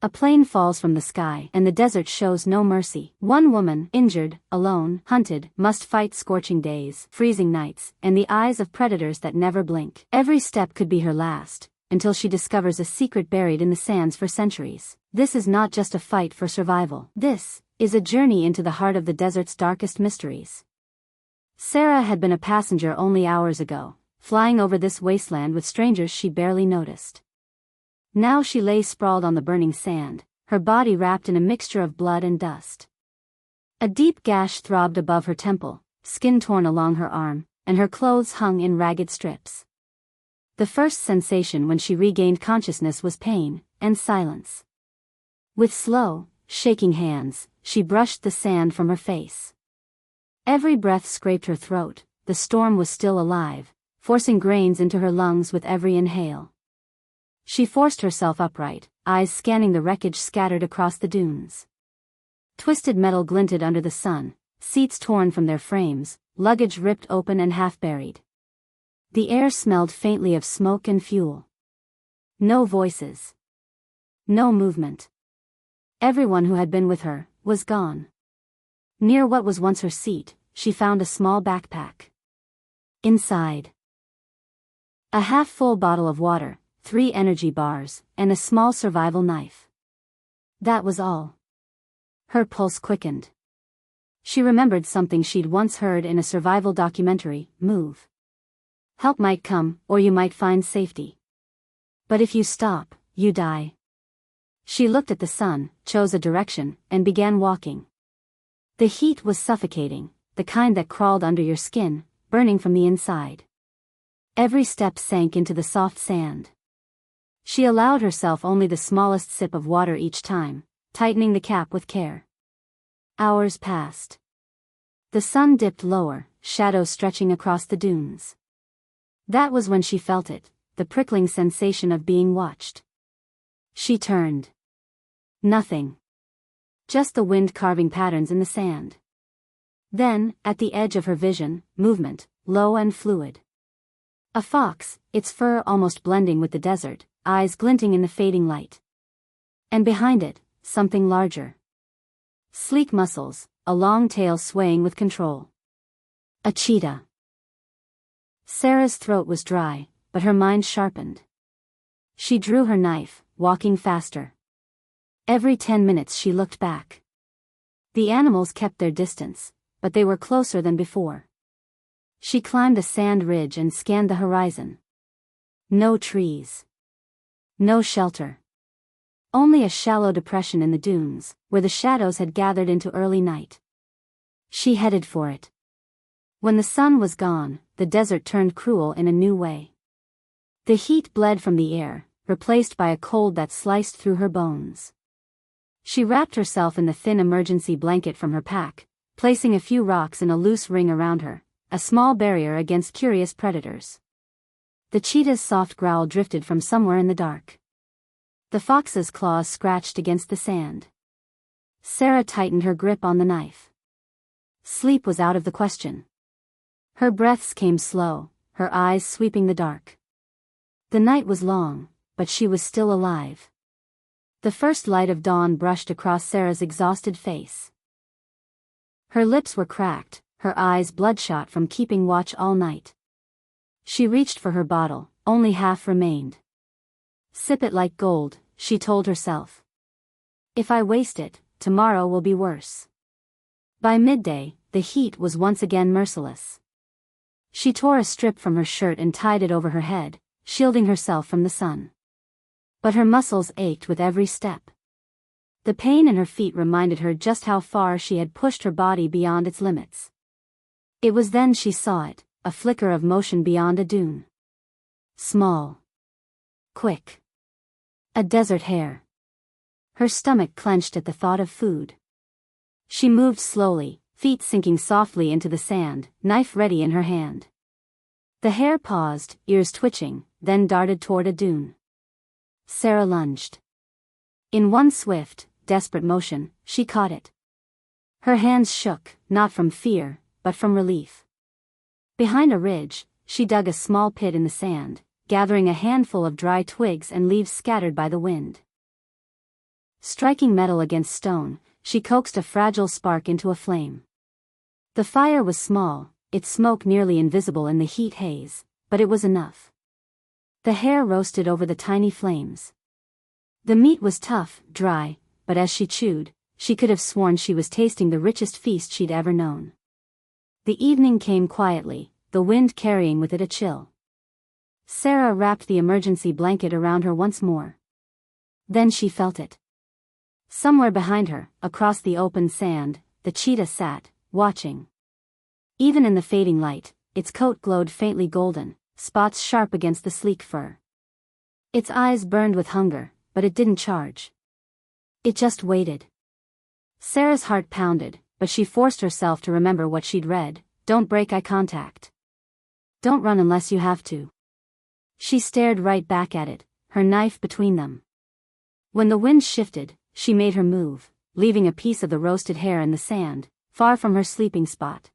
A plane falls from the sky and the desert shows no mercy. One woman, injured, alone, hunted, must fight scorching days, freezing nights, and the eyes of predators that never blink. Every step could be her last, until she discovers a secret buried in the sands for centuries. This is not just a fight for survival. This is a journey into the heart of the desert's darkest mysteries. Sarah had been a passenger only hours ago, flying over this wasteland with strangers she barely noticed. Now she lay sprawled on the burning sand, her body wrapped in a mixture of blood and dust. A deep gash throbbed above her temple, skin torn along her arm, and her clothes hung in ragged strips. The first sensation when she regained consciousness was pain and silence. With slow, shaking hands, she brushed the sand from her face. Every breath scraped her throat. The storm was still alive, forcing grains into her lungs with every inhale. She forced herself upright, eyes scanning the wreckage scattered across the dunes. Twisted metal glinted under the sun, seats torn from their frames, luggage ripped open and half buried. The air smelled faintly of smoke and fuel. No voices. No movement. Everyone who had been with her was gone. Near what was once her seat, she found a small backpack. Inside, a half-full bottle of water, 3 energy bars, and a small survival knife. That was all. Her pulse quickened. She remembered something she'd once heard in a survival documentary: move. Help might come, or you might find safety. But if you stop, you die. She looked at the sun, chose a direction, and began walking. The heat was suffocating, the kind that crawled under your skin, burning from the inside. Every step sank into the soft sand. She allowed herself only the smallest sip of water each time, tightening the cap with care. Hours passed. The sun dipped lower, shadows stretching across the dunes. That was when she felt it, the prickling sensation of being watched. She turned. Nothing. Just the wind carving patterns in the sand. Then, at the edge of her vision, movement, low and fluid. A fox, its fur almost blending with the desert, eyes glinting in the fading light. And behind it, something larger. Sleek muscles, a long tail swaying with control. A cheetah. Sarah's throat was dry, but her mind sharpened. She drew her knife, walking faster. Every 10 minutes she looked back. The animals kept their distance, but they were closer than before. She climbed a sand ridge and scanned the horizon. No trees. No shelter. Only a shallow depression in the dunes, where the shadows had gathered into early night. She headed for it. When the sun was gone, the desert turned cruel in a new way. The heat bled from the air, replaced by a cold that sliced through her bones. She wrapped herself in the thin emergency blanket from her pack, placing a few rocks in a loose ring around her, a small barrier against curious predators. The cheetah's soft growl drifted from somewhere in the dark. The fox's claws scratched against the sand. Sarah tightened her grip on the knife. Sleep was out of the question. Her breaths came slow, her eyes sweeping the dark. The night was long, but she was still alive. The first light of dawn brushed across Sarah's exhausted face. Her lips were cracked, her eyes bloodshot from keeping watch all night. She reached for her bottle, only half remained. Sip it like gold, she told herself. If I waste it, tomorrow will be worse. By midday, the heat was once again merciless. She tore a strip from her shirt and tied it over her head, shielding herself from the sun. But her muscles ached with every step. The pain in her feet reminded her just how far she had pushed her body beyond its limits. It was then she saw it, a flicker of motion beyond a dune. Small. Quick. A desert hare. Her stomach clenched at the thought of food. She moved slowly, feet sinking softly into the sand, knife ready in her hand. The hare paused, ears twitching, then darted toward a dune. Sarah lunged. In one swift, desperate motion, she caught it. Her hands shook, not from fear, but from relief. Behind a ridge, she dug a small pit in the sand, gathering a handful of dry twigs and leaves scattered by the wind. Striking metal against stone, she coaxed a fragile spark into a flame. The fire was small, its smoke nearly invisible in the heat haze, but it was enough. The hare roasted over the tiny flames. The meat was tough, dry, but as she chewed, she could have sworn she was tasting the richest feast she'd ever known. The evening came quietly, the wind carrying with it a chill. Sarah wrapped the emergency blanket around her once more. Then she felt it. Somewhere behind her, across the open sand, the cheetah sat, watching. Even in the fading light, its coat glowed faintly golden, spots sharp against the sleek fur. Its eyes burned with hunger, but it didn't charge. It just waited. Sarah's heart pounded, but she forced herself to remember what she'd read: don't break eye contact. Don't run unless you have to. She stared right back at it, her knife between them. When the wind shifted, she made her move, leaving a piece of the roasted hare in the sand, far from her sleeping spot.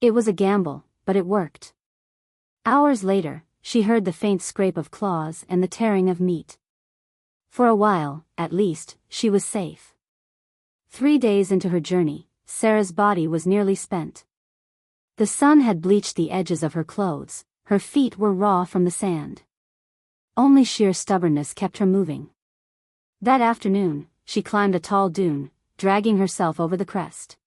It was a gamble, but it worked. Hours later, she heard the faint scrape of claws and the tearing of meat. For a while, at least, she was safe. 3 days into her journey, Sarah's body was nearly spent. The sun had bleached the edges of her clothes, her feet were raw from the sand. Only sheer stubbornness kept her moving. That afternoon, she climbed a tall dune, dragging herself over the crest.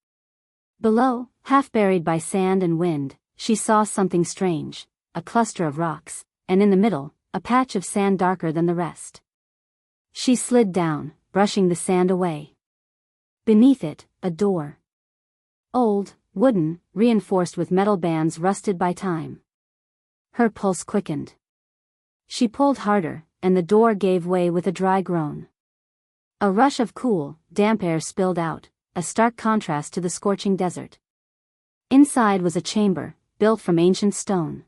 Below, half buried by sand and wind, she saw something strange, a cluster of rocks, and in the middle, a patch of sand darker than the rest. She slid down, brushing the sand away. Beneath it, a door. Old, wooden, reinforced with metal bands rusted by time. Her pulse quickened. She pulled harder, and the door gave way with a dry groan. A rush of cool, damp air spilled out, a stark contrast to the scorching desert. Inside was a chamber, built from ancient stone.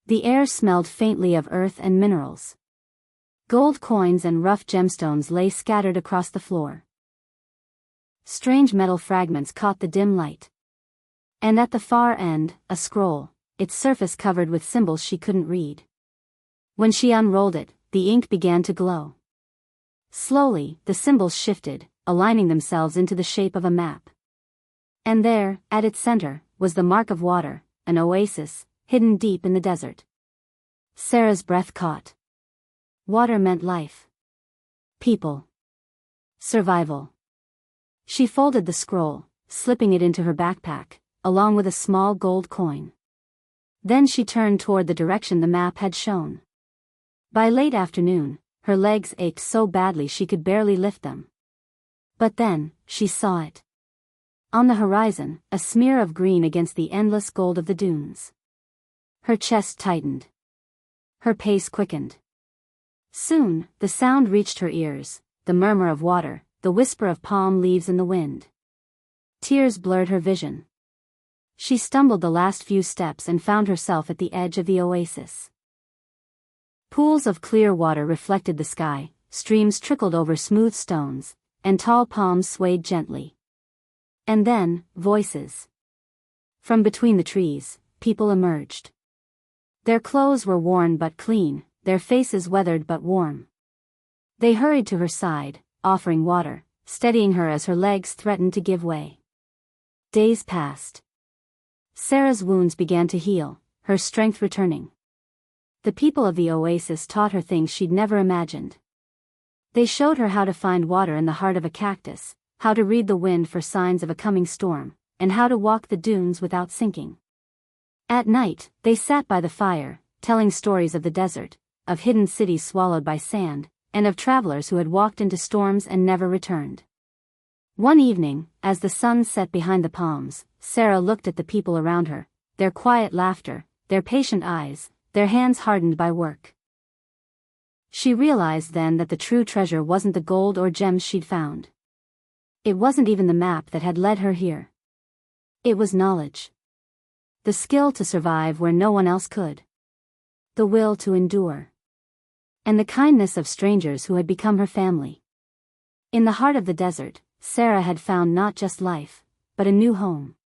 The air smelled faintly of earth and minerals. Gold coins and rough gemstones lay scattered across the floor. Strange metal fragments caught the dim light. And at the far end, a scroll, its surface covered with symbols she couldn't read. When she unrolled it, the ink began to glow. Slowly, the symbols shifted, aligning themselves into the shape of a map. And there, at its center, was the mark of water, an oasis, hidden deep in the desert. Sarah's breath caught. Water meant life. People. Survival. She folded the scroll, slipping it into her backpack, along with a small gold coin. Then she turned toward the direction the map had shown. By late afternoon, her legs ached so badly she could barely lift them. But then, she saw it. On the horizon, a smear of green against the endless gold of the dunes. Her chest tightened. Her pace quickened. Soon, the sound reached her ears, the murmur of water, the whisper of palm leaves in the wind. Tears blurred her vision. She stumbled the last few steps and found herself at the edge of the oasis. Pools of clear water reflected the sky, streams trickled over smooth stones, and tall palms swayed gently. And then, voices. From between the trees, people emerged. Their clothes were worn but clean, their faces weathered but warm. They hurried to her side, offering water, steadying her as her legs threatened to give way. Days passed. Sarah's wounds began to heal, her strength returning. The people of the oasis taught her things she'd never imagined. They showed her how to find water in the heart of a cactus, how to read the wind for signs of a coming storm, and how to walk the dunes without sinking. At night, they sat by the fire, telling stories of the desert, of hidden cities swallowed by sand, and of travelers who had walked into storms and never returned. One evening, as the sun set behind the palms, Sarah looked at the people around her, their quiet laughter, their patient eyes, their hands hardened by work. She realized then that the true treasure wasn't the gold or gems she'd found. It wasn't even the map that had led her here. It was knowledge. The skill to survive where no one else could. The will to endure. And the kindness of strangers who had become her family. In the heart of the desert, Sarah had found not just life, but a new home.